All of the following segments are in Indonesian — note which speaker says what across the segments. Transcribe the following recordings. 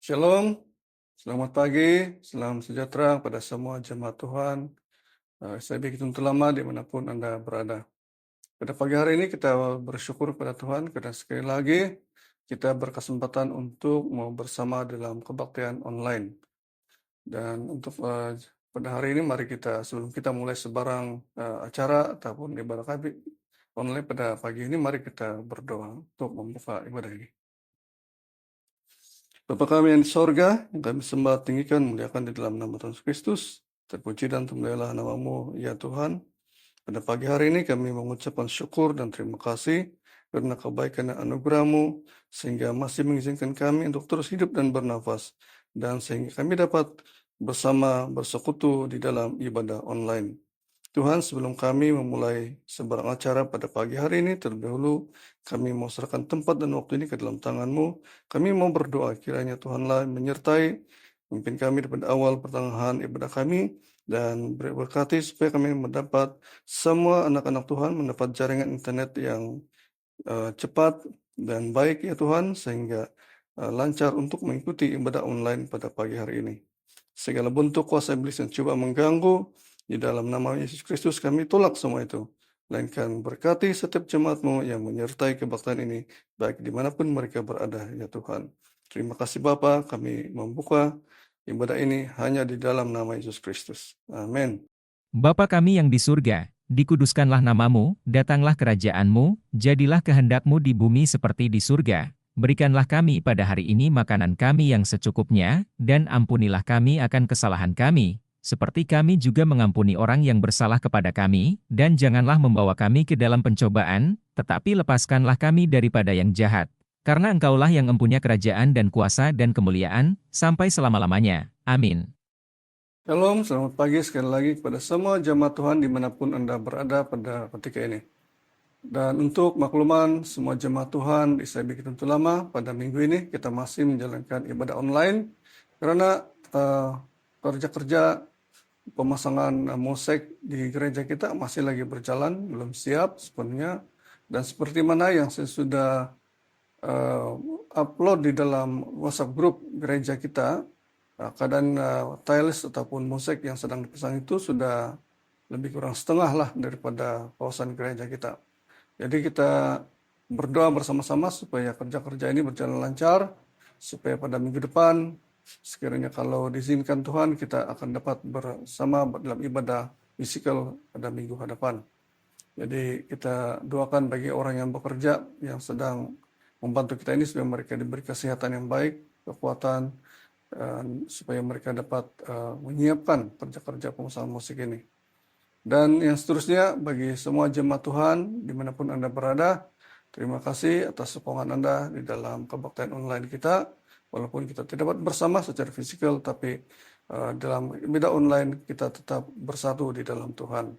Speaker 1: Shalom, selamat pagi, salam sejahtera pada semua jemaat Tuhan. Saya begitu lama dimanapun Anda berada. Pada pagi hari ini kita bersyukur pada Tuhan karena sekali lagi kita berkesempatan untuk mau bersama dalam kebaktian online. Dan untuk pada hari ini mari kita sebelum kita mulai sebarang acara ataupun ibadah kami online pada pagi ini, mari kita berdoa untuk membuka ibadah ini. Bapa kami yang di sorga, yang kami sembah, tinggikan, muliakan di dalam nama Tuhan Yesus Kristus. Terpuji dan termulialah namamu, ya Tuhan. Pada pagi hari ini kami mengucapkan syukur dan terima kasih karena kebaikan dan anugerah-Mu, sehingga masih mengizinkan kami untuk terus hidup dan bernafas, dan sehingga kami dapat bersama bersekutu di dalam ibadah online. Tuhan, sebelum kami memulai sebarang acara pada pagi hari ini, terlebih dahulu kami mau serahkan tempat dan waktu ini ke dalam tangan-Mu. Kami mau berdoa kiranya Tuhanlah menyertai, memimpin kami pada awal pertengahan ibadah kami, dan berkati supaya kami mendapat semua anak-anak Tuhan mendapat jaringan internet yang cepat dan baik ya Tuhan, sehingga lancar untuk mengikuti ibadah online pada pagi hari ini. Segala bentuk kuasa iblis yang coba mengganggu, di dalam nama Yesus Kristus kami tolak semua itu. Melainkan berkati setiap jemaat-Mu yang menyertai kebaktian ini, baik dimanapun mereka berada ya Tuhan. Terima kasih Bapa, kami membuka ibadah ini hanya di dalam nama Yesus Kristus. Amin.
Speaker 2: Bapa kami yang di surga, dikuduskanlah namamu, datanglah kerajaan-Mu, jadilah kehendak-Mu di bumi seperti di surga. Berikanlah kami pada hari ini makanan kami yang secukupnya, dan ampunilah kami akan kesalahan kami, seperti kami juga mengampuni orang yang bersalah kepada kami, dan janganlah membawa kami ke dalam pencobaan, tetapi lepaskanlah kami daripada yang jahat. Karena Engkaulah yang mempunyai kerajaan dan kuasa dan kemuliaan, sampai selama-lamanya. Amin.
Speaker 1: Shalom, selamat pagi sekali lagi kepada semua jemaat Tuhan dimanapun Anda berada pada ketika ini. Dan untuk makluman semua jemaat Tuhan di SIB Tentu Lama, pada minggu ini kita masih menjalankan ibadah online karena kerja-kerja pemasangan musik di gereja kita masih lagi berjalan, belum siap sepenuhnya. Dan seperti mana yang saya sudah upload di dalam WhatsApp grup gereja kita, keadaan tiles ataupun musik yang sedang dipasang itu sudah lebih kurang setengah lah daripada kawasan gereja kita. Jadi kita berdoa bersama-sama supaya kerja-kerja ini berjalan lancar, supaya pada minggu depan, sekiranya kalau diizinkan Tuhan, kita akan dapat bersama dalam ibadah fisikal pada minggu hadapan. Jadi kita doakan bagi orang yang bekerja, yang sedang membantu kita ini, supaya mereka diberi kesehatan yang baik, kekuatan, supaya mereka dapat menyiapkan kerja-kerja pemasangan musik ini. Dan yang seterusnya, bagi semua jemaat Tuhan dimanapun Anda berada, terima kasih atas sokongan Anda di dalam kebaktian online kita. Walaupun kita tidak dapat bersama secara fisikal, tapi dalam ibadah online kita tetap bersatu di dalam Tuhan.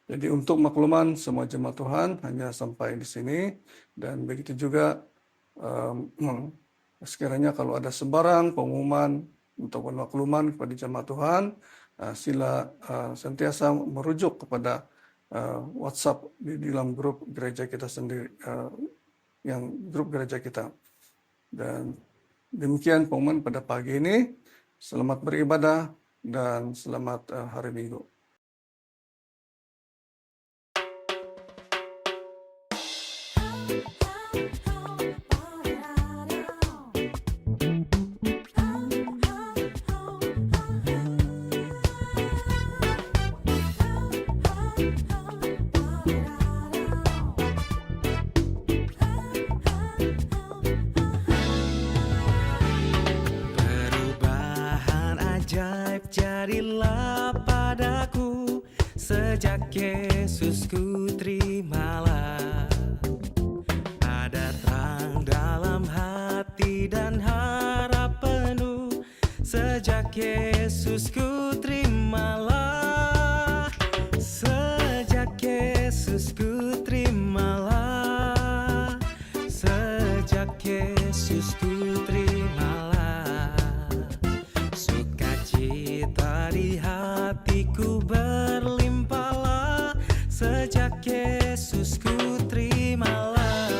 Speaker 1: Jadi untuk makluman semua jemaat Tuhan hanya sampai di sini. Dan begitu juga sekiranya kalau ada sebarang pengumuman untuk makluman kepada jemaat Tuhan, sila sentiasa merujuk kepada WhatsApp di dalam grup gereja kita sendiri, yang grup gereja kita. Dan demikian pengumuman pada pagi ini. Selamat beribadah dan selamat hari Minggu.
Speaker 3: Jadilah padaku sejak Yesus ku terimalah. Ada terang dalam hati dan harap penuh sejak Yesus ku terimalah. Sejak Yesus ku terimalah. Sejak Yesus ku terimalah. Di hatiku berlimpahlah sejak Yesus ku terimalah.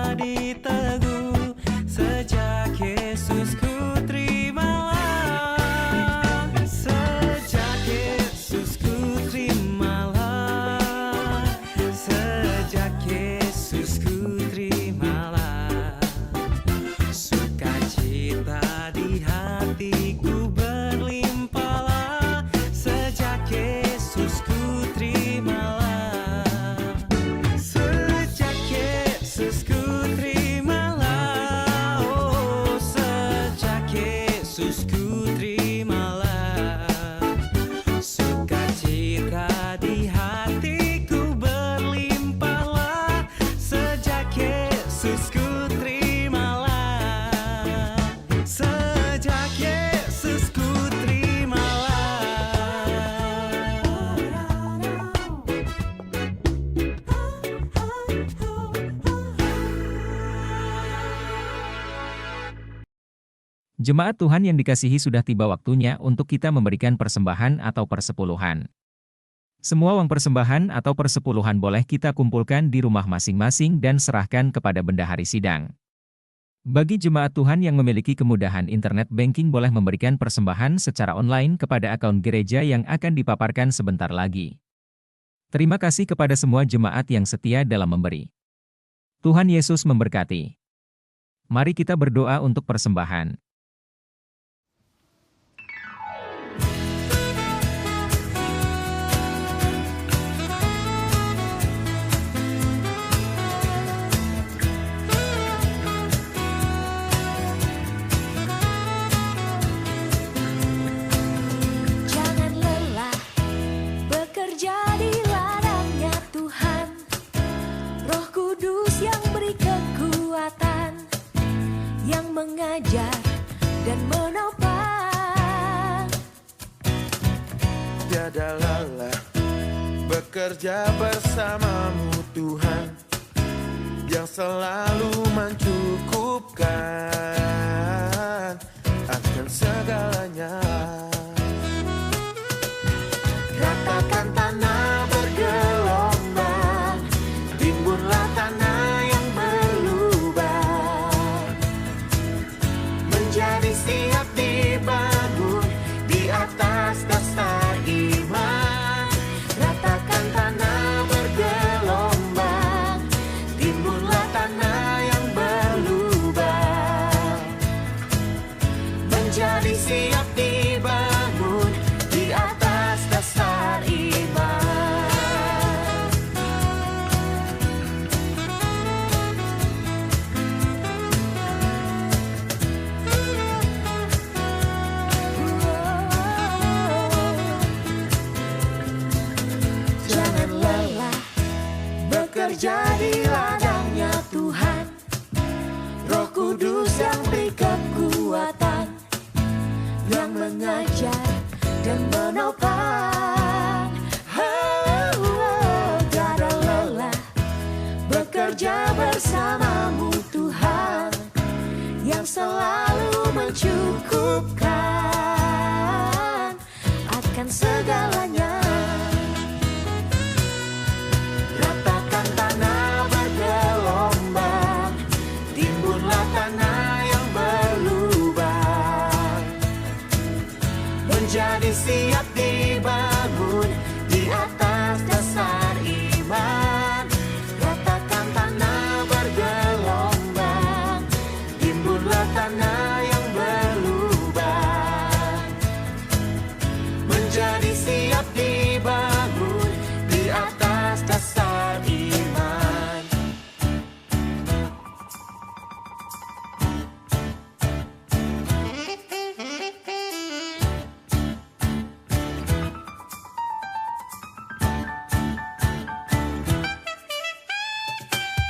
Speaker 3: jadi teguh sejak Yesus ku terimalah. Sejak Yesus ku terimalah. Sejak Yesus ku terimalah. Sukacita di hatiku berlimpahlah. Sejak Yesus ku terimalah. Sejak Yesus ku terimalah. Oh, sejak Yesus ku terimalah. Sukacita di hatiku berlimpahlah. Sejak Yesus ku terimalah. Sejak Yesus ku
Speaker 2: Jemaat Tuhan yang dikasihi, sudah tiba waktunya untuk kita memberikan persembahan atau persepuluhan. Semua uang persembahan atau persepuluhan boleh kita kumpulkan di rumah masing-masing dan serahkan kepada bendahari sidang. Bagi jemaat Tuhan yang memiliki kemudahan internet banking boleh memberikan persembahan secara online kepada akun gereja yang akan dipaparkan sebentar lagi. Terima kasih kepada semua jemaat yang setia dalam memberi. Tuhan Yesus memberkati. Mari kita berdoa untuk persembahan.
Speaker 4: Jangan lelah bekerja di ladangnya Tuhan. Roh Kudus yang beri kekuatan, yang mengajar dan menopang.
Speaker 5: Tiada lelah bekerja bersamamu Tuhan, yang selalu mencukupkan akan segalanya. Ratakan tanah bergelombang, timbunlah tanah yang berlubang, menjadi siap dibangun di atas dasar iman. Ratakan tanah bergelombang, timbunlah tanah yang berlubang, menjadi siap dibangun di atas dasar iman.
Speaker 4: Jangan lelah bekerja di ladangnya Tuhan. Roh Kudus yang beri kekuatan, yang mengajar dan menopang. Tiada lelah bekerja bersamamu Tuhan, yang selalu mencukupkan akan segalanya. Ratakan tanah bergelombang, timbunlah tanah yang berlubang, menjadi siap dibangun di atas dasar iman. Ratakan tanah bergelombang, timbunlah tanah yang berlubang, menjadi siap dibangun di atas dasar iman.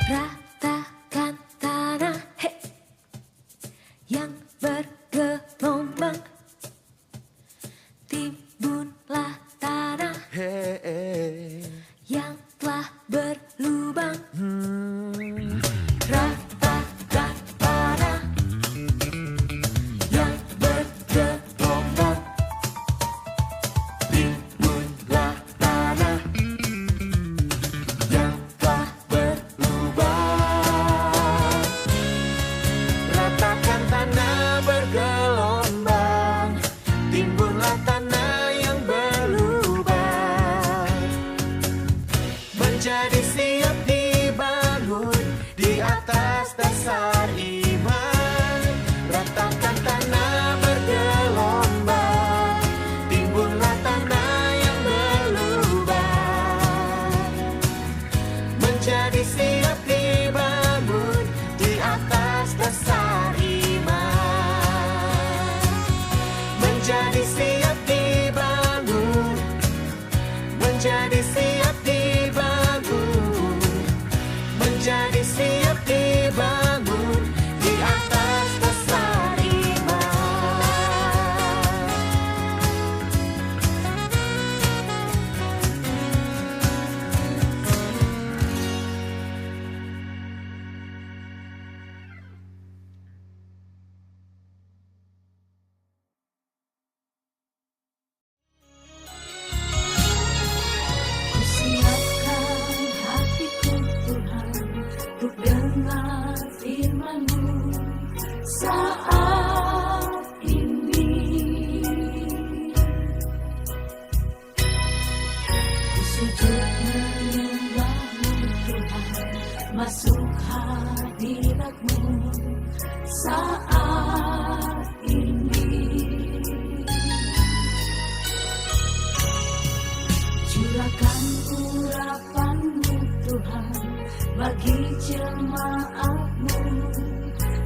Speaker 4: Ratakan tanah yang bergelombang, timbunlah tanah yang telah berlubang. Ratakan tanah yang bergelombang, timbunlah tanah yang telah berlubang,
Speaker 5: dasar iman. Ratakan tanah bergelombang, timbunlah tanah yang berlubang, menjadi siap dibangun di atas dasar iman. Menjadi siap dibangun, menjadi siap dibangun, menjadi siap dibangun di atas dasar iman.
Speaker 4: Siapkan hatiku Tuhan untuk dengar firman-Mu saat ini. Ku sujud menyembah-Mu Tuhan, masuk hadirat-Mu saat ini. Curahkan urapan-Mu Tuhan bagi jemaat-Mu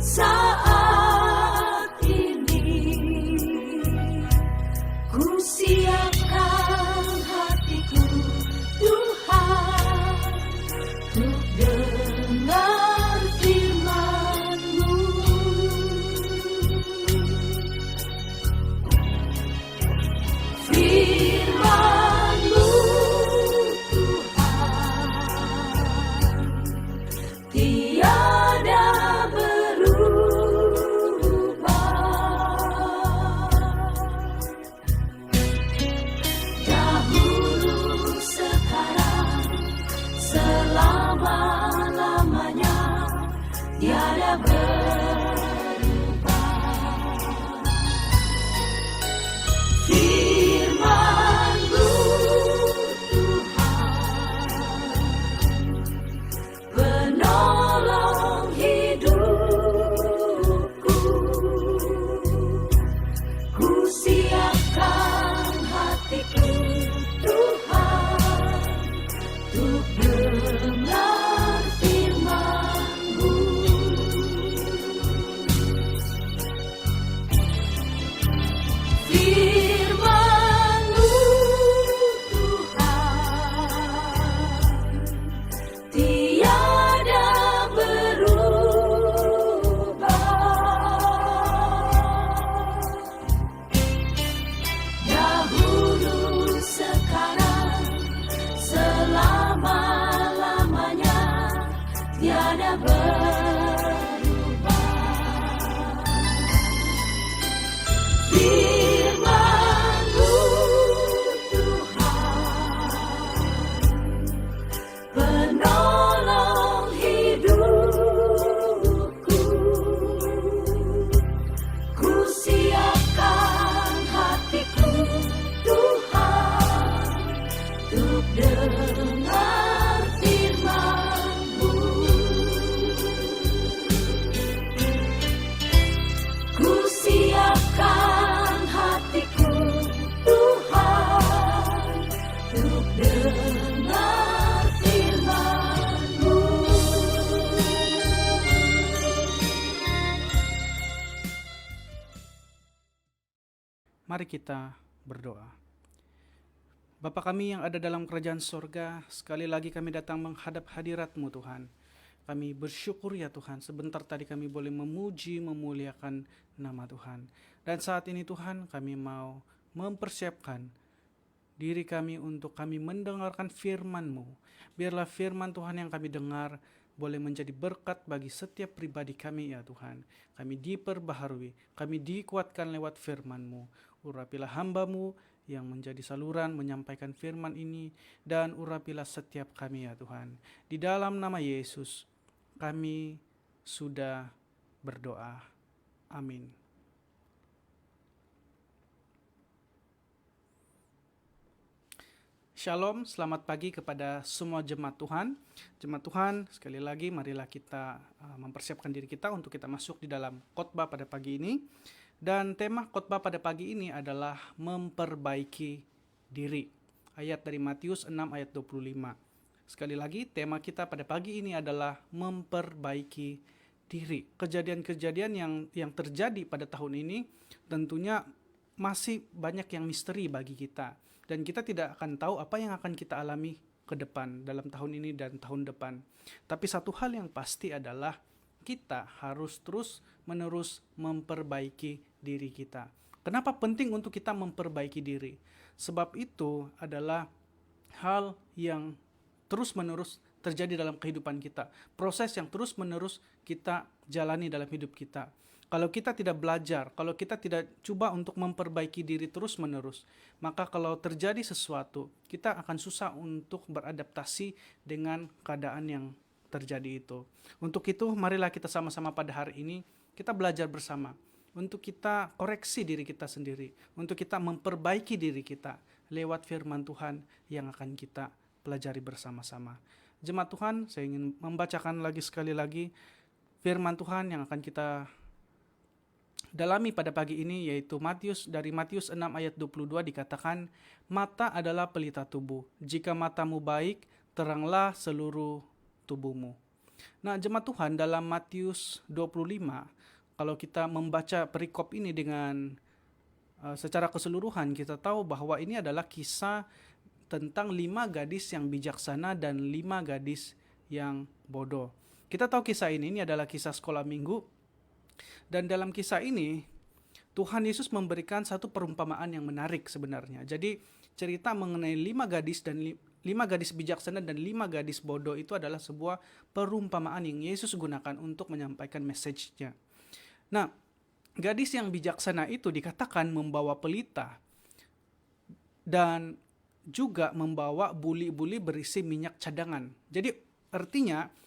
Speaker 4: saat ini. Ku siapkan hatiku Tuhan untuk dengar firman-Mu. Firman-Mu tiada berubah. Dahulu, sekarang, selama-lamanya tiada berubah. Firman-Mu penolong hidupku. Ku siapkan hatiku Tuhan untuk dengar firman-Mu. Firman-Mu Tuhan tiada berubah. Dahulu, sekarang, selama-lamanya tiada berubah. Firman-Mu Tuhan penolong hidupku. Ku siapkan hatiku Tuhan untuk dengar firman-Mu. Ku siapkan hatiku Tuhan untuk dengar firman-Mu.
Speaker 6: Mari kita berdoa. Bapa kami yang ada dalam kerajaan sorga, sekali lagi kami datang menghadap hadirat-Mu Tuhan. Kami bersyukur ya Tuhan, sebentar tadi kami boleh memuji, memuliakan nama Tuhan. Dan saat ini Tuhan, kami mau mempersiapkan diri kami untuk kami mendengarkan firman-Mu. Biarlah firman Tuhan yang kami dengar boleh menjadi berkat bagi setiap pribadi kami ya Tuhan. Kami diperbaharui, kami dikuatkan lewat firman-Mu. Urapilah hamba-Mu yang menjadi saluran menyampaikan firman ini, dan urapilah setiap kami ya Tuhan. Di dalam nama Yesus kami sudah berdoa. Amin. Shalom, selamat pagi kepada semua jemaat Tuhan. Jemaat Tuhan, sekali lagi marilah kita mempersiapkan diri kita untuk kita masuk di dalam khotbah pada pagi ini. Dan tema khotbah pada pagi ini adalah memperbaiki diri. Ayat dari Matius 6 ayat 25. Sekali lagi, tema kita pada pagi ini adalah memperbaiki diri. Kejadian-kejadian yang terjadi pada tahun ini tentunya masih banyak yang misteri bagi kita. Dan kita tidak akan tahu apa yang akan kita alami ke depan dalam tahun ini dan tahun depan. Tapi satu hal yang pasti adalah kita harus terus-menerus memperbaiki diri kita. Kenapa penting untuk kita memperbaiki diri? Sebab itu adalah hal yang terus-menerus terjadi dalam kehidupan kita. Proses yang terus-menerus kita jalani dalam hidup kita. Kalau kita tidak belajar, kalau kita tidak coba untuk memperbaiki diri terus-menerus, maka kalau terjadi sesuatu, kita akan susah untuk beradaptasi dengan keadaan yang terjadi itu. Untuk itu, marilah kita sama-sama pada hari ini, kita belajar bersama. Untuk kita koreksi diri kita sendiri, untuk kita memperbaiki diri kita lewat firman Tuhan yang akan kita pelajari bersama-sama. Jemaat Tuhan, saya ingin membacakan sekali lagi firman Tuhan yang akan kita dalami pada pagi ini, yaitu dari Matius 6 ayat 22 dikatakan, mata adalah pelita tubuh. Jika matamu baik, teranglah seluruh tubuhmu. Nah, jemaat Tuhan, dalam Matius 25, kalau kita membaca perikop ini dengan secara keseluruhan, kita tahu bahwa ini adalah kisah tentang 5 gadis yang bijaksana dan 5 gadis yang bodoh. Kita tahu kisah ini adalah kisah sekolah minggu. Dan dalam kisah ini, Tuhan Yesus memberikan satu perumpamaan yang menarik sebenarnya. Jadi cerita mengenai 5 gadis dan 5 gadis bijaksana dan 5 gadis bodoh itu adalah sebuah perumpamaan yang Yesus gunakan untuk menyampaikan message-nya. Nah, gadis yang bijaksana itu dikatakan membawa pelita dan juga membawa buli-buli berisi minyak cadangan. Jadi artinya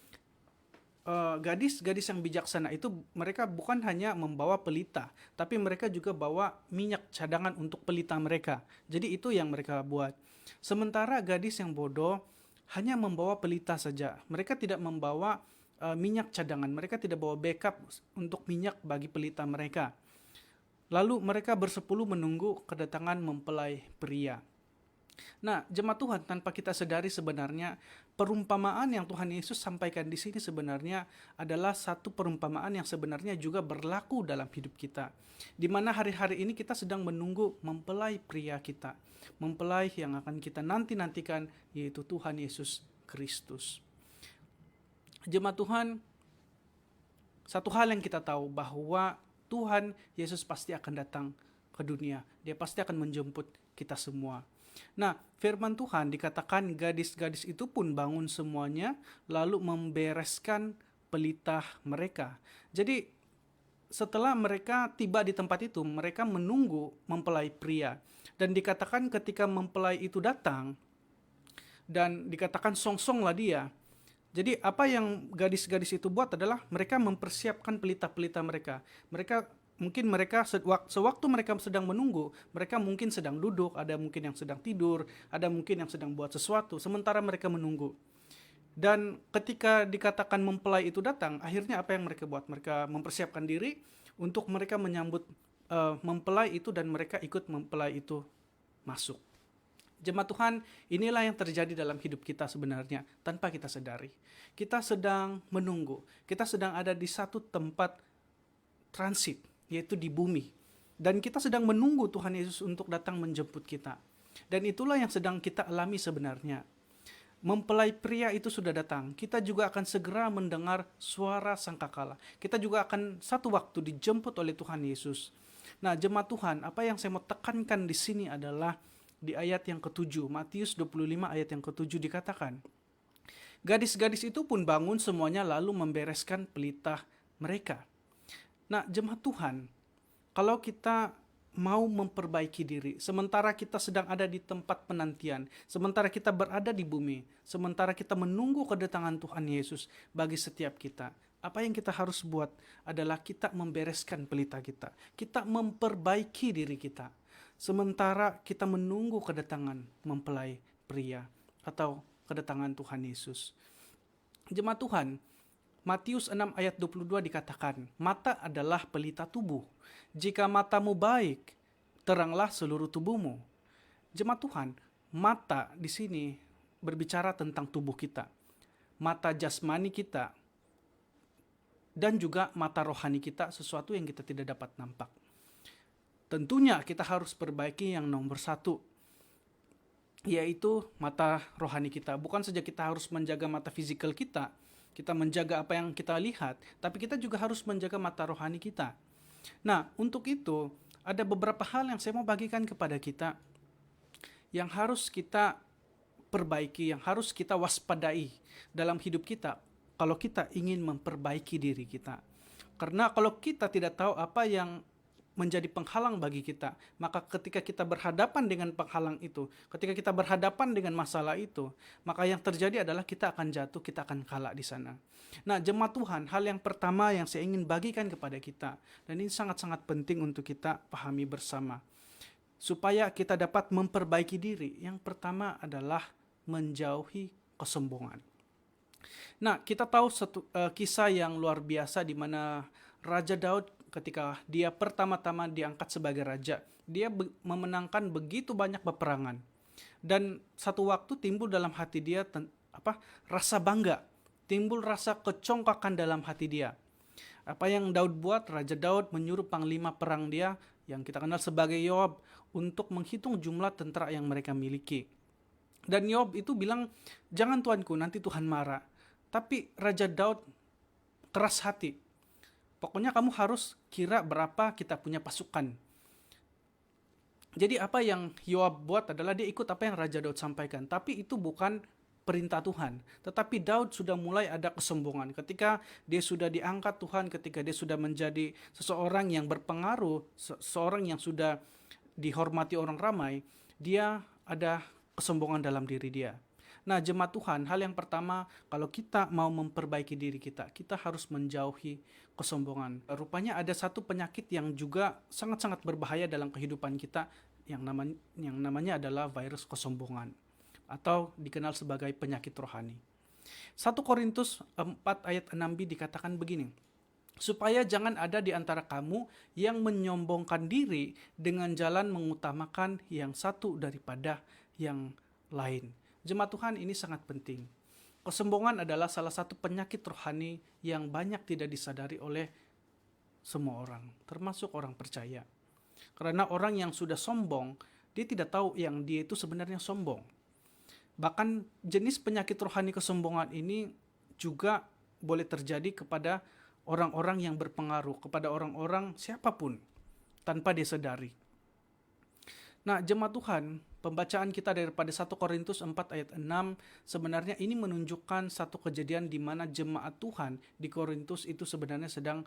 Speaker 6: gadis-gadis yang bijaksana itu mereka bukan hanya membawa pelita, tapi mereka juga bawa minyak cadangan untuk pelita mereka. Jadi itu yang mereka buat. Sementara gadis yang bodoh hanya membawa pelita saja. Mereka tidak membawa minyak cadangan. Mereka tidak bawa backup untuk minyak bagi pelita mereka. Lalu mereka bersepuluh menunggu kedatangan mempelai pria. Nah, jemaat Tuhan, tanpa kita sadari sebenarnya perumpamaan yang Tuhan Yesus sampaikan di sini sebenarnya adalah satu perumpamaan yang sebenarnya juga berlaku dalam hidup kita. Di mana hari-hari ini kita sedang menunggu mempelai pria kita, mempelai yang akan kita nantikan, yaitu Tuhan Yesus Kristus. Jemaat Tuhan, satu hal yang kita tahu bahwa Tuhan Yesus pasti akan datang ke dunia. Dia pasti akan menjemput kita semua. Nah, firman Tuhan dikatakan gadis-gadis itu pun bangun semuanya lalu membereskan pelita mereka. Jadi setelah mereka tiba di tempat itu, mereka menunggu mempelai pria. Dan dikatakan ketika mempelai itu datang, dan dikatakan songsonglah dia. Jadi apa yang gadis-gadis itu buat adalah mereka mempersiapkan pelita-pelita mereka. Mungkin mereka sewaktu mereka sedang menunggu, mereka mungkin sedang duduk, ada mungkin yang sedang tidur, ada mungkin yang sedang buat sesuatu, sementara mereka menunggu. Dan ketika dikatakan mempelai itu datang, akhirnya apa yang mereka buat? Mereka mempersiapkan diri untuk mereka menyambut mempelai itu dan mereka ikut mempelai itu masuk. Jemaat Tuhan, inilah yang terjadi dalam hidup kita sebenarnya tanpa kita sadari. Kita sedang menunggu, kita sedang ada di satu tempat transit, yaitu di bumi. Dan kita sedang menunggu Tuhan Yesus untuk datang menjemput kita. Dan itulah yang sedang kita alami sebenarnya. Mempelai pria itu sudah datang. Kita juga akan segera mendengar suara sangkakala. Kita juga akan satu waktu dijemput oleh Tuhan Yesus. Nah, jemaat Tuhan, apa yang saya mau tekankan di sini adalah di ayat yang ke-7, Matius 25 ayat yang ke-7 dikatakan, gadis-gadis itu pun bangun semuanya lalu membereskan pelita mereka. Nah, jemaat Tuhan, kalau kita mau memperbaiki diri, sementara kita sedang ada di tempat penantian, sementara kita berada di bumi, sementara kita menunggu kedatangan Tuhan Yesus bagi setiap kita, apa yang kita harus buat adalah kita membereskan pelita kita. Kita memperbaiki diri kita. Sementara kita menunggu kedatangan mempelai pria atau kedatangan Tuhan Yesus. Jemaat Tuhan, Matius 6 ayat 22 dikatakan, mata adalah pelita tubuh. Jika matamu baik, teranglah seluruh tubuhmu. Jemaat Tuhan, mata di sini berbicara tentang tubuh kita. Mata jasmani kita dan juga mata rohani kita, sesuatu yang kita tidak dapat nampak. Tentunya kita harus perbaiki yang nomor satu, yaitu mata rohani kita. Bukan saja kita harus menjaga mata fisikal kita menjaga apa yang kita lihat, tapi kita juga harus menjaga mata rohani kita. Nah, untuk itu, ada beberapa hal yang saya mau bagikan kepada kita, yang harus kita perbaiki, yang harus kita waspadai dalam hidup kita, kalau kita ingin memperbaiki diri kita. Karena kalau kita tidak tahu apa yang menjadi penghalang bagi kita, maka ketika kita berhadapan dengan penghalang itu, ketika kita berhadapan dengan masalah itu, maka yang terjadi adalah kita akan jatuh, kita akan kalah di sana. Nah, jemaat Tuhan, hal yang pertama yang saya ingin bagikan kepada kita, dan ini sangat-sangat penting untuk kita pahami bersama, supaya kita dapat memperbaiki diri. Yang pertama adalah menjauhi kesombongan. Nah, kita tahu satu kisah yang luar biasa di mana Raja Daud ketika dia pertama-tama diangkat sebagai raja, dia memenangkan begitu banyak peperangan. Dan satu waktu timbul dalam hati dia rasa bangga, timbul rasa kecongkakan dalam hati dia. Apa yang Daud buat, Raja Daud menyuruh panglima perang dia, yang kita kenal sebagai Yoab, untuk menghitung jumlah tentara yang mereka miliki. Dan Yoab itu bilang, jangan tuanku, nanti Tuhan marah. Tapi Raja Daud keras hati. Pokoknya kamu harus kira berapa kita punya pasukan. Jadi apa yang Yoab buat adalah dia ikut apa yang Raja Daud sampaikan. Tapi itu bukan perintah Tuhan. Tetapi Daud sudah mulai ada kesombongan. Ketika dia sudah diangkat Tuhan, ketika dia sudah menjadi seseorang yang berpengaruh, seseorang yang sudah dihormati orang ramai, dia ada kesombongan dalam diri dia. Nah, jemaat Tuhan, hal yang pertama, kalau kita mau memperbaiki diri kita harus menjauhi kesombongan. Rupanya ada satu penyakit yang juga sangat-sangat berbahaya dalam kehidupan kita, yang namanya adalah virus kesombongan, atau dikenal sebagai penyakit rohani. 1 Korintus 4 ayat 6b dikatakan begini, supaya jangan ada di antara kamu yang menyombongkan diri dengan jalan mengutamakan yang satu daripada yang lain. Jemaat Tuhan, ini sangat penting. Kesombongan adalah salah satu penyakit rohani yang banyak tidak disadari oleh semua orang, termasuk orang percaya. Karena orang yang sudah sombong, dia tidak tahu yang dia itu sebenarnya sombong. Bahkan jenis penyakit rohani kesombongan ini juga boleh terjadi kepada orang-orang yang berpengaruh, kepada orang-orang siapapun, tanpa dia sadari. Nah, jemaat Tuhan, pembacaan kita daripada 1 Korintus 4 ayat 6 sebenarnya ini menunjukkan satu kejadian di mana jemaat Tuhan di Korintus itu sebenarnya sedang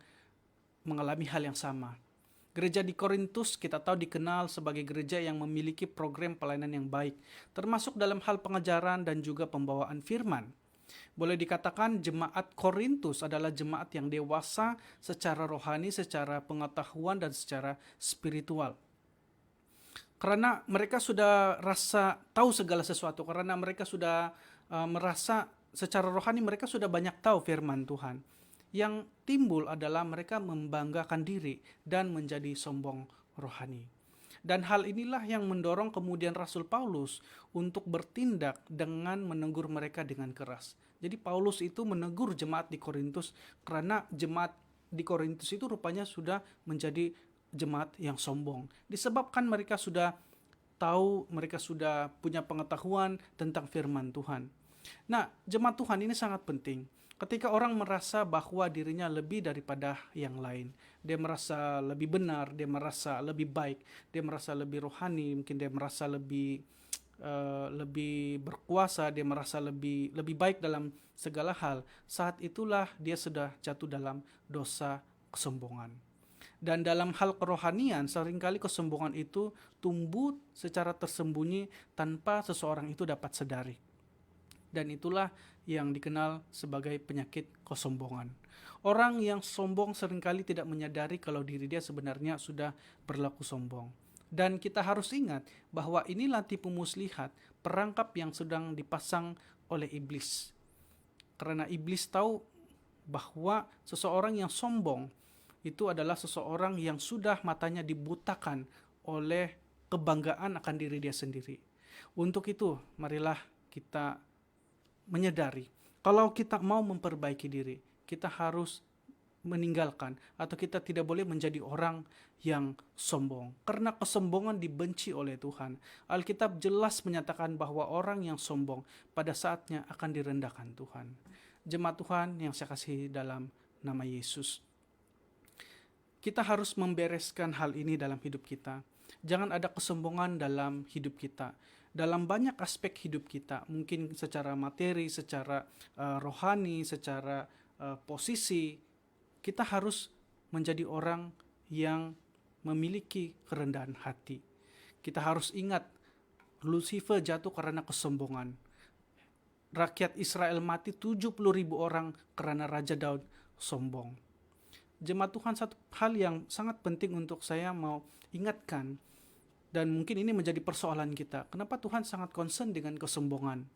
Speaker 6: mengalami hal yang sama. Gereja di Korintus kita tahu dikenal sebagai gereja yang memiliki program pelayanan yang baik, termasuk dalam hal pengajaran dan juga pembawaan firman. Boleh dikatakan jemaat Korintus adalah jemaat yang dewasa secara rohani, secara pengetahuan, dan secara spiritual. Karena mereka sudah rasa tahu segala sesuatu, karena mereka sudah merasa secara rohani mereka sudah banyak tahu firman Tuhan. Yang timbul adalah mereka membanggakan diri dan menjadi sombong rohani. Dan hal inilah yang mendorong kemudian Rasul Paulus untuk bertindak dengan menegur mereka dengan keras. Jadi Paulus itu menegur jemaat di Korintus karena jemaat di Korintus itu rupanya sudah menjadi jemaat yang sombong. Disebabkan mereka sudah tahu, mereka sudah punya pengetahuan tentang firman Tuhan. Nah, jemaat Tuhan, ini sangat penting. Ketika orang merasa bahwa dirinya lebih daripada yang lain, dia merasa lebih benar, dia merasa lebih baik, dia merasa lebih rohani, mungkin dia merasa lebih berkuasa, dia merasa lebih baik dalam segala hal, saat itulah dia sudah jatuh dalam dosa kesombongan. Dan dalam hal kerohanian, seringkali kesombongan itu tumbuh secara tersembunyi tanpa seseorang itu dapat sadari. Dan itulah yang dikenal sebagai penyakit kesombongan. Orang yang sombong seringkali tidak menyadari kalau diri dia sebenarnya sudah berlaku sombong. Dan kita harus ingat bahwa inilah tipu muslihat, perangkap yang sedang dipasang oleh iblis. Karena iblis tahu bahwa seseorang yang sombong itu adalah seseorang yang sudah matanya dibutakan oleh kebanggaan akan diri dia sendiri. Untuk itu, marilah kita menyadari kalau kita mau memperbaiki diri, kita harus meninggalkan atau kita tidak boleh menjadi orang yang sombong. Karena kesombongan dibenci oleh Tuhan. Alkitab jelas menyatakan bahwa orang yang sombong pada saatnya akan direndahkan Tuhan. Jemaat Tuhan yang saya kasihi dalam nama Yesus, kita harus membereskan hal ini dalam hidup kita. Jangan ada kesombongan dalam hidup kita. Dalam banyak aspek hidup kita, mungkin secara materi, secara rohani, secara posisi, kita harus menjadi orang yang memiliki kerendahan hati. Kita harus ingat, Lucifer jatuh karena kesombongan. Rakyat Israel mati 70.000 orang karena Raja Daud sombong. Jemaat Tuhan, satu hal yang sangat penting untuk saya mau ingatkan, dan mungkin ini menjadi persoalan kita. Kenapa Tuhan sangat concern dengan kesombongan?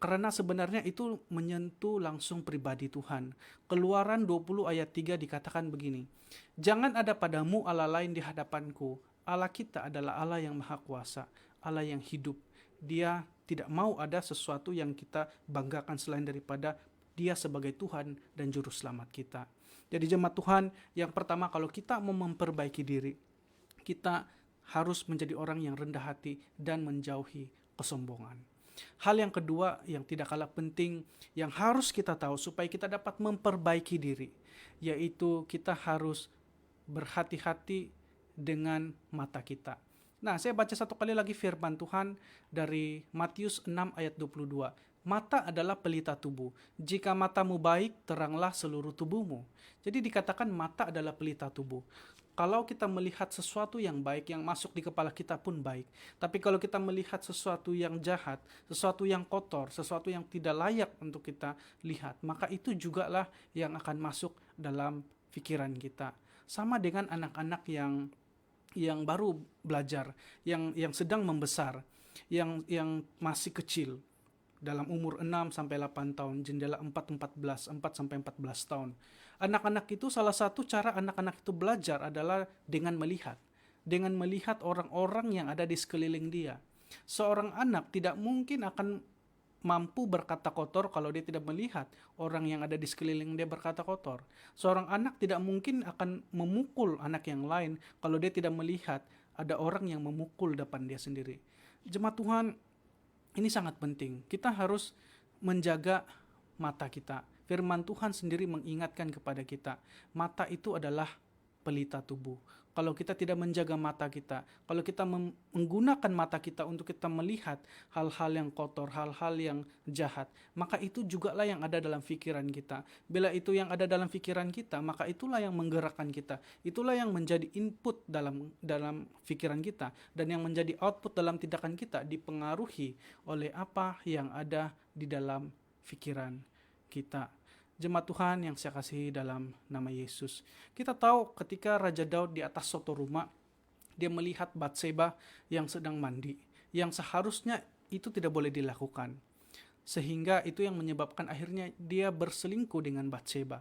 Speaker 6: Karena sebenarnya itu menyentuh langsung pribadi Tuhan. Keluaran 20 ayat 3 dikatakan begini, "Jangan ada padamu Allah lain di hadapanku. Allah kita adalah Allah yang maha kuasa, Allah yang hidup. Dia tidak mau ada sesuatu yang kita banggakan selain daripada Dia sebagai Tuhan dan Juru Selamat kita." Jadi jemaat Tuhan, yang pertama kalau kita mau memperbaiki diri, kita harus menjadi orang yang rendah hati dan menjauhi kesombongan. Hal yang kedua yang tidak kalah penting yang harus kita tahu supaya kita dapat memperbaiki diri, yaitu kita harus berhati-hati dengan mata kita. Nah, saya baca satu kali lagi firman Tuhan dari Matius 6 ayat 22. Mata adalah pelita tubuh. Jika matamu baik, teranglah seluruh tubuhmu. Jadi dikatakan mata adalah pelita tubuh. Kalau kita melihat sesuatu yang baik, yang masuk di kepala kita pun baik. Tapi kalau kita melihat sesuatu yang jahat, sesuatu yang kotor, sesuatu yang tidak layak untuk kita lihat, maka itu jugalah yang akan masuk dalam pikiran kita. Sama dengan anak-anak yang baru belajar, yang sedang membesar, yang masih kecil, dalam umur 6 sampai 8 tahun, jendela 4 sampai 14 tahun. Anak-anak itu, salah satu cara anak-anak itu belajar adalah dengan melihat orang-orang yang ada di sekeliling dia. Seorang anak tidak mungkin akan mampu berkata kotor kalau dia tidak melihat orang yang ada di sekeliling dia berkata kotor. Seorang anak tidak mungkin akan memukul anak yang lain kalau dia tidak melihat ada orang yang memukul depan dia sendiri. Jemaat Tuhan, ini sangat penting. Kita harus menjaga mata kita. Firman Tuhan sendiri mengingatkan kepada kita, mata itu adalah pelita tubuh. Kalau kita tidak menjaga mata kita, kalau kita menggunakan mata kita untuk kita melihat hal-hal yang kotor, hal-hal yang jahat, maka itu jugalah yang ada dalam pikiran kita. Bila itu yang ada dalam pikiran kita, maka itulah yang menggerakkan kita. Itulah yang menjadi input dalam pikiran kita, dan yang menjadi output dalam tindakan kita dipengaruhi oleh apa yang ada di dalam pikiran kita. Jemaat Tuhan yang saya kasihi dalam nama Yesus, kita tahu ketika Raja Daud di atas soto rumah, dia melihat Batseba yang sedang mandi, yang seharusnya itu tidak boleh dilakukan. Sehingga itu yang menyebabkan akhirnya dia berselingkuh dengan Batseba.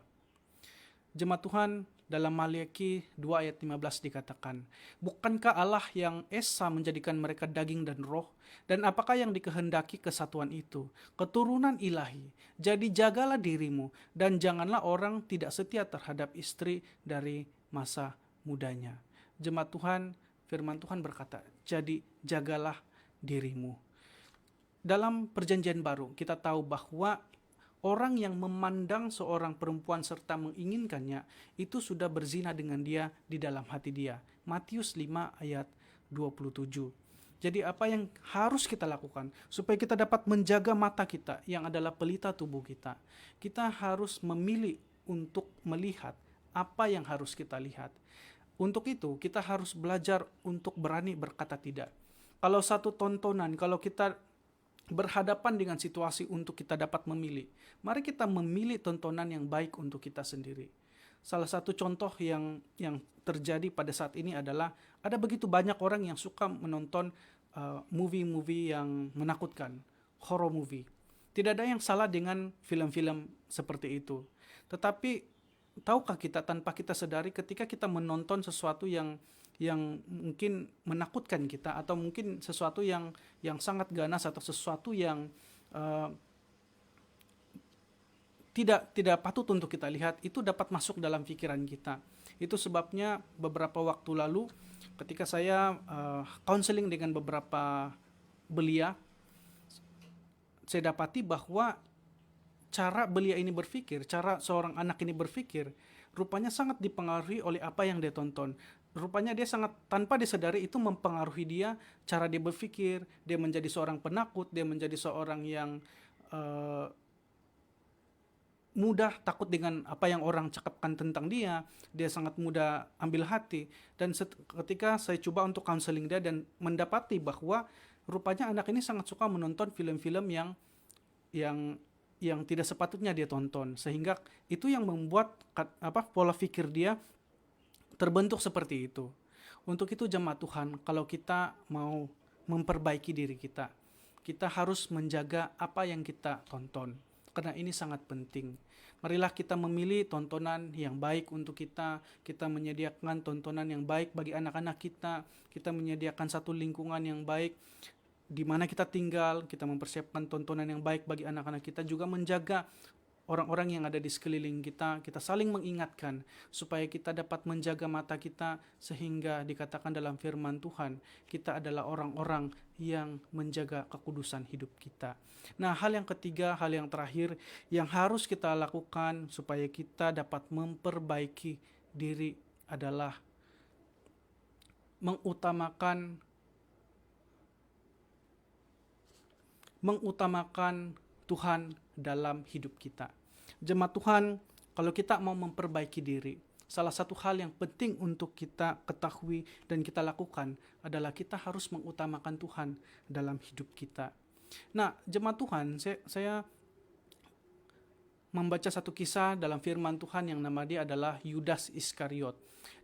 Speaker 6: Jemaat Tuhan, dalam Maliaki 2 ayat 15 dikatakan, "Bukankah Allah yang esa menjadikan mereka daging dan roh? Dan apakah yang dikehendaki kesatuan itu? Keturunan ilahi. Jadi jagalah dirimu, dan janganlah orang tidak setia terhadap istri dari masa mudanya." Jemaat Tuhan, firman Tuhan berkata, jadi jagalah dirimu. Dalam perjanjian baru, kita tahu bahwa orang yang memandang seorang perempuan serta menginginkannya, itu sudah berzina dengan dia di dalam hati dia. Matius 5 ayat 27. Jadi apa yang harus kita lakukan supaya kita dapat menjaga mata kita yang adalah pelita tubuh kita? Kita harus memilih untuk melihat apa yang harus kita lihat. Untuk itu kita harus belajar untuk berani berkata tidak. Kalau satu tontonan, kalau kita berhadapan dengan situasi untuk kita dapat memilih, mari kita memilih tontonan yang baik untuk kita sendiri. salah satu contoh yang terjadi pada saat ini adalah ada begitu banyak orang yang suka menonton movie-movie yang menakutkan, horror movie. Tidak ada yang salah dengan film-film seperti itu. Tetapi tahukah kita tanpa kita sadari ketika kita menonton sesuatu yang mungkin menakutkan kita, atau mungkin sesuatu yang sangat ganas, atau sesuatu yang tidak patut untuk kita lihat, itu dapat masuk dalam pikiran kita. Itu sebabnya beberapa waktu lalu ketika saya counseling dengan beberapa belia, saya dapati bahwa cara belia ini berpikir, cara seorang anak ini berpikir, rupanya sangat dipengaruhi oleh apa yang dia tonton. Rupanya dia sangat, tanpa disadari, itu mempengaruhi dia, cara dia berpikir, dia menjadi seorang penakut, dia menjadi seorang yang mudah takut dengan apa yang orang cakapkan tentang dia sangat mudah ambil hati. Dan ketika saya coba untuk counseling dia dan mendapati bahwa rupanya anak ini sangat suka menonton film-film yang tidak sepatutnya dia tonton, sehingga itu yang membuat pola pikir dia terbentuk seperti itu. Untuk itu jemaat Tuhan, kalau kita mau memperbaiki diri kita, kita harus menjaga apa yang kita tonton, karena ini sangat penting. Marilah kita memilih tontonan yang baik untuk kita menyediakan tontonan yang baik bagi anak-anak kita menyediakan satu lingkungan yang baik di mana kita tinggal, kita mempersiapkan tontonan yang baik bagi anak-anak kita, juga menjaga orang-orang yang ada di sekeliling kita saling mengingatkan supaya kita dapat menjaga mata kita, sehingga dikatakan dalam firman Tuhan, kita adalah orang-orang yang menjaga kekudusan hidup kita. Nah, hal yang ketiga, hal yang terakhir yang harus kita lakukan supaya kita dapat memperbaiki diri adalah mengutamakan Tuhan dalam hidup kita. Jemaat Tuhan, kalau kita mau memperbaiki diri, salah satu hal yang penting untuk kita ketahui dan kita lakukan adalah kita harus mengutamakan Tuhan dalam hidup kita. Nah, jemaat Tuhan, saya membaca satu kisah dalam firman Tuhan yang nama dia adalah Yudas Iskariot.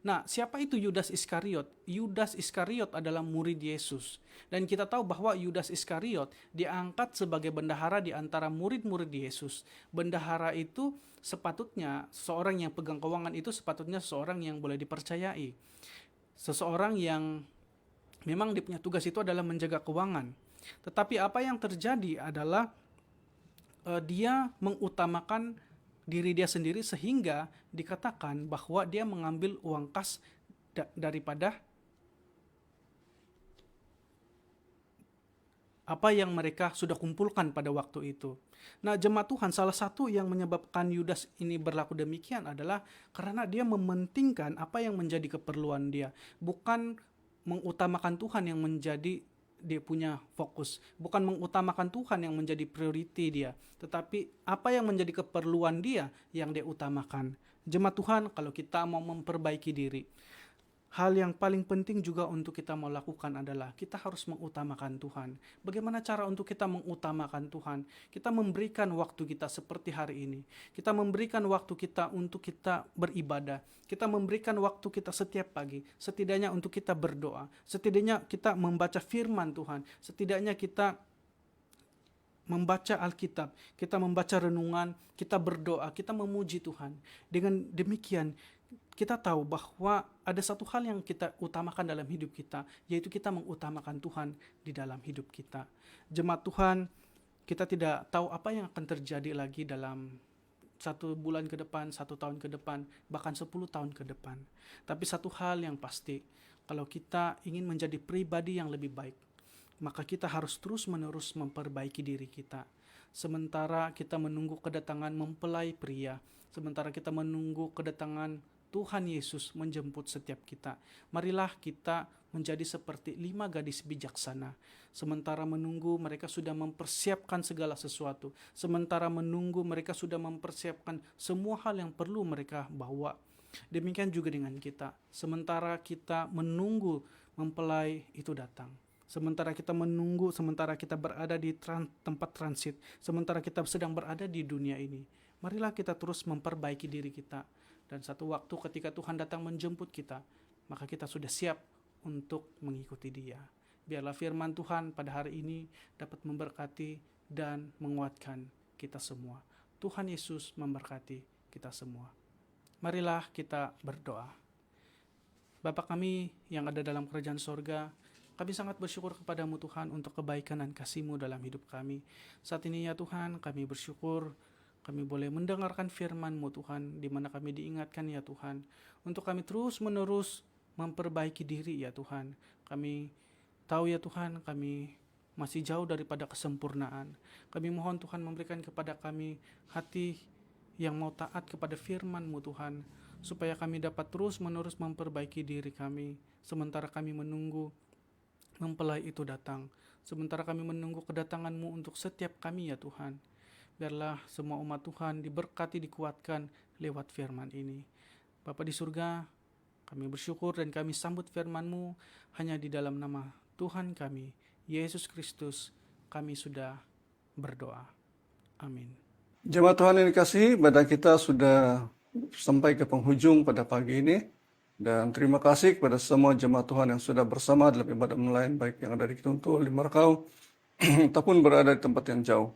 Speaker 6: Nah, siapa itu Yudas Iskariot? Yudas Iskariot adalah murid Yesus. Dan kita tahu bahwa Yudas Iskariot diangkat sebagai bendahara di antara murid-murid Yesus. Bendahara itu sepatutnya, seorang yang pegang keuangan itu sepatutnya seseorang yang boleh dipercayai. Seseorang yang memang dia punya tugas itu adalah menjaga keuangan. Tetapi apa yang terjadi adalah dia mengutamakan diri dia sendiri, sehingga dikatakan bahwa dia mengambil uang kas daripada apa yang mereka sudah kumpulkan pada waktu itu. Nah, jemaat Tuhan, salah satu yang menyebabkan Yudas ini berlaku demikian adalah karena dia mementingkan apa yang menjadi keperluan dia, bukan mengutamakan Tuhan yang menjadi dia punya fokus, bukan mengutamakan Tuhan yang menjadi priority dia, tetapi apa yang menjadi keperluan dia yang dia utamakan. Jemaat Tuhan, kalau kita mau memperbaiki diri, hal yang paling penting juga untuk kita mau lakukan adalah kita harus mengutamakan Tuhan. Bagaimana cara untuk kita mengutamakan Tuhan? Kita memberikan waktu kita seperti hari ini. Kita memberikan waktu kita untuk kita beribadah. Kita memberikan waktu kita setiap pagi, setidaknya untuk kita berdoa. Setidaknya kita membaca firman Tuhan. Setidaknya kita membaca Alkitab, kita membaca renungan, kita berdoa, kita memuji Tuhan. Dengan demikian, kita tahu bahwa ada satu hal yang kita utamakan dalam hidup kita, yaitu kita mengutamakan Tuhan di dalam hidup kita. Jemaat Tuhan, kita tidak tahu apa yang akan terjadi lagi dalam 1 bulan ke depan, 1 tahun ke depan, bahkan 10 tahun ke depan. Tapi satu hal yang pasti, kalau kita ingin menjadi pribadi yang lebih baik, maka kita harus terus-menerus memperbaiki diri kita. Sementara kita menunggu kedatangan mempelai pria, sementara kita menunggu kedatangan Tuhan Yesus menjemput setiap kita, marilah kita menjadi seperti 5 gadis bijaksana. Sementara menunggu, mereka sudah mempersiapkan segala sesuatu. Sementara menunggu, mereka sudah mempersiapkan semua hal yang perlu mereka bawa. Demikian juga dengan kita. Sementara kita menunggu mempelai itu datang, sementara kita menunggu, sementara kita berada di tempat transit, sementara kita sedang berada di dunia ini, marilah kita terus memperbaiki diri kita Dan satu waktu ketika Tuhan datang menjemput kita, maka kita sudah siap untuk mengikuti Dia. Biarlah firman Tuhan pada hari ini dapat memberkati dan menguatkan kita semua. Tuhan Yesus memberkati kita semua. Marilah kita berdoa. Bapa kami yang ada dalam kerajaan sorga, kami sangat bersyukur kepadamu Tuhan untuk kebaikan dan kasih-Mu dalam hidup kami. Saat ini ya Tuhan, kami bersyukur kami boleh mendengarkan firman-Mu Tuhan, di mana kami diingatkan ya Tuhan, untuk kami terus-menerus memperbaiki diri ya Tuhan. Kami tahu ya Tuhan, kami masih jauh daripada kesempurnaan. Kami mohon Tuhan memberikan kepada kami hati yang mau taat kepada firman-Mu Tuhan, supaya kami dapat terus-menerus memperbaiki diri kami, sementara kami menunggu mempelai itu datang, sementara kami menunggu kedatangan-Mu untuk setiap kami ya Tuhan. Biarlah semua umat Tuhan diberkati, dikuatkan lewat firman ini. Bapa di surga, kami bersyukur dan kami sambut firman-Mu hanya di dalam nama Tuhan kami, Yesus Kristus, kami sudah berdoa. Amin.
Speaker 1: Jemaat Tuhan yang dikasihi, badan kita sudah sampai ke penghujung pada pagi ini. Dan terima kasih kepada semua jemaat Tuhan yang sudah bersama dalam ibadah online, baik yang ada di Kiduntul, di Markau, ataupun berada di tempat yang jauh.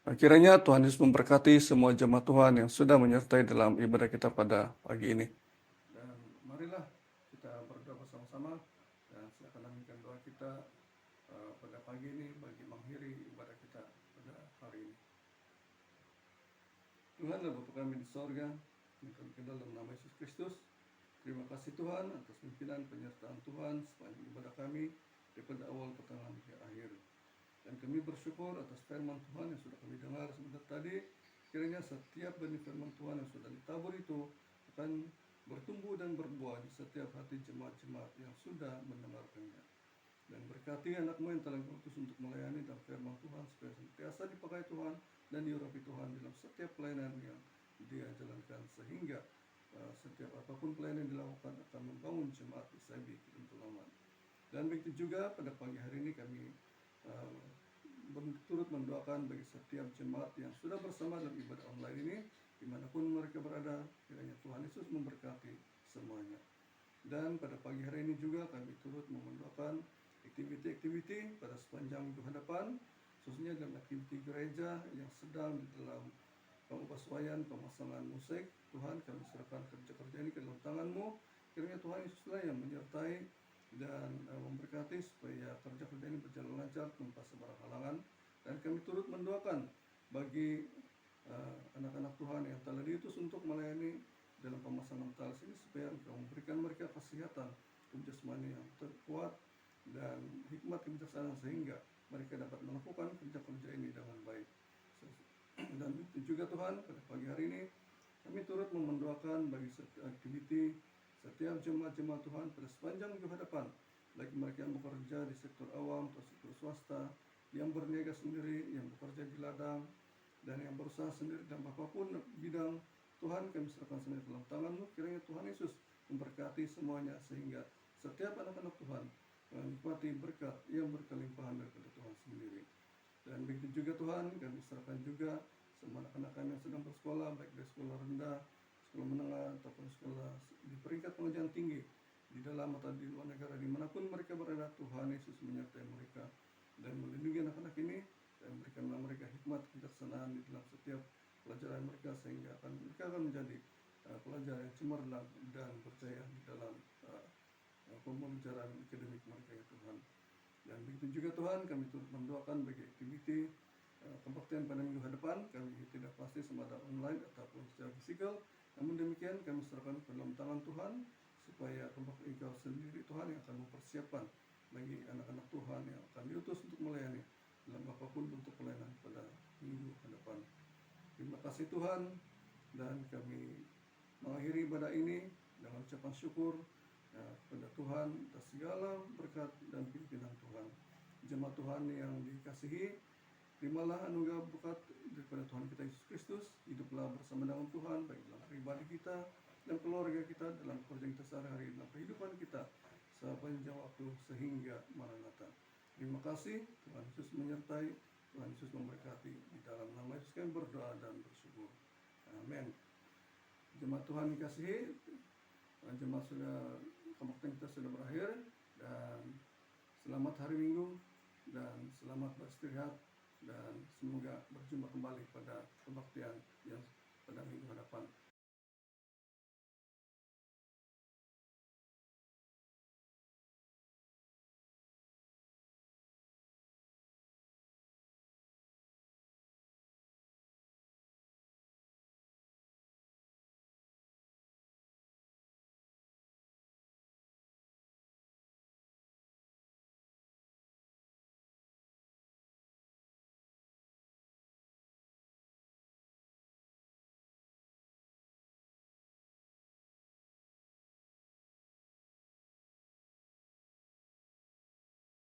Speaker 1: Kiranya Tuhan Yesus memberkati semua jemaat Tuhan yang sudah menyertai dalam ibadah kita pada pagi ini. Dan marilah kita berdoa bersama-sama, dan silakan aminkan doa kita pada pagi ini bagi mengakhiri ibadah kita pada hari ini. Tuhan dan Bapa kami di sorga, yang kami kenal dalam nama Yesus Kristus, terima kasih Tuhan atas pimpinan penyertaan Tuhan sepanjang ibadah kami daripada awal, pertengahan, hingga akhir. Dan kami bersyukur atas firman Tuhan yang sudah kami dengar sebentar tadi. Kiranya setiap benih firman Tuhan yang sudah ditabur itu akan bertumbuh dan berbuah di setiap hati jemaat-jemaat yang sudah mendengarkannya. Dan berkati anak-Mu yang telah diutus untuk melayani dalam firman Tuhan, supaya senantiasa dipakai Tuhan dan diurapi Tuhan dalam setiap pelayanan yang Dia jalankan, sehingga setiap apapun pelayanan yang dilakukan akan membangun jemaat di SIB Kiduntul Aman. Dan begitu juga pada pagi hari ini kami turut mendoakan bagi setiap jemaat yang sudah bersama dalam ibadah online ini, dimanapun mereka berada, kiranya Tuhan Yesus memberkati semuanya. Dan pada pagi hari ini juga kami turut mendoakan aktiviti-aktiviti pada sepanjang minggu hadapan, khususnya dalam aktiviti gereja yang sedang di dalam pengubahsuaian, pemasangan musik. Tuhan, kami serahkan kerja-kerja ini ke dalam tangan-Mu. Kiranya Tuhan Yesuslah yang menyertai dan memberkati supaya kerja-kerja ini berjalan lancar tanpa sebarang halangan. Dan kami turut mendoakan bagi anak-anak Tuhan yang telah diutus untuk melayani dalam pemasangan talas ini, supaya Engkau memberikan mereka kesehatan jasmani yang terkuat dan hikmat kebijaksanaan, sehingga mereka dapat melakukan kerja-kerja ini dengan baik. Dan itu juga Tuhan, pada pagi hari ini kami turut mendoakan bagi setiap aktiviti setiap jemaat-jemaat Tuhan pada sepanjang minggu hadapan, baik mereka yang bekerja di sektor awam atau sektor swasta, yang berniaga sendiri, yang bekerja di ladang, dan yang berusaha sendiri dalam apapun bidang. Tuhan, kami serahkan sendiri dalam tangan-Mu. Kiranya Tuhan Yesus memberkati semuanya, sehingga setiap anak-anak Tuhan menikmati berkat yang berkelimpahan daripada Tuhan sendiri. Dan begitu juga Tuhan, kami serahkan juga semua anak-anak kami yang sedang bersekolah, baik dari sekolah rendah, sekolah menengah, ataupun sekolah di peringkat pengajian tinggi, di dalam atau di luar negara, dimanapun mereka berada. Tuhan Yesus menyertai mereka dan melindungi anak-anak ini, dan berikanlah mereka hikmat kebijaksanaan di dalam setiap pelajaran mereka, sehingga mereka akan menjadi pelajar yang cemerlang dan percaya di dalam pembelajaran akademik mereka ya Tuhan. Dan begitu juga Tuhan, kami turut mendoakan bagi aktiviti kebaktian pada minggu hadapan. Kami tidak pasti sama ada online ataupun secara fisikal, namun demikian kami serahkan ke dalam tangan Tuhan, supaya Engkau sendiri Tuhan yang akan mempersiapkan bagi anak-anak Tuhan yang akan diutus untuk melayani dalam apapun bentuk pelayanan pada minggu hadapan. Terima kasih Tuhan, dan kami mengakhiri ibadah ini dengan ucapan syukur kepada Tuhan atas segala berkat dan pimpinan Tuhan. Jemaat Tuhan yang dikasihi, terimalah anugerah berkat daripada Tuhan kita Yesus Kristus. Hiduplah bersama dengan Tuhan, baik dalam pribadi kita dan keluarga kita, dalam pekerjaan kita sehari-hari, dalam kehidupan kita sepanjang waktu sehingga Maranatha. Terima kasih. Tuhan Yesus menyertai, Tuhan Yesus memberkati. Di dalam nama Yesus kami berdoa dan bersyukur. Amin. Jemaat Tuhan yang dikasihi, jemaat kebaktian kita sudah berakhir, dan selamat hari Minggu, dan selamat beristirahat, dan semoga berjumpa kembali pada kebaktian yang pada minggu hadapan.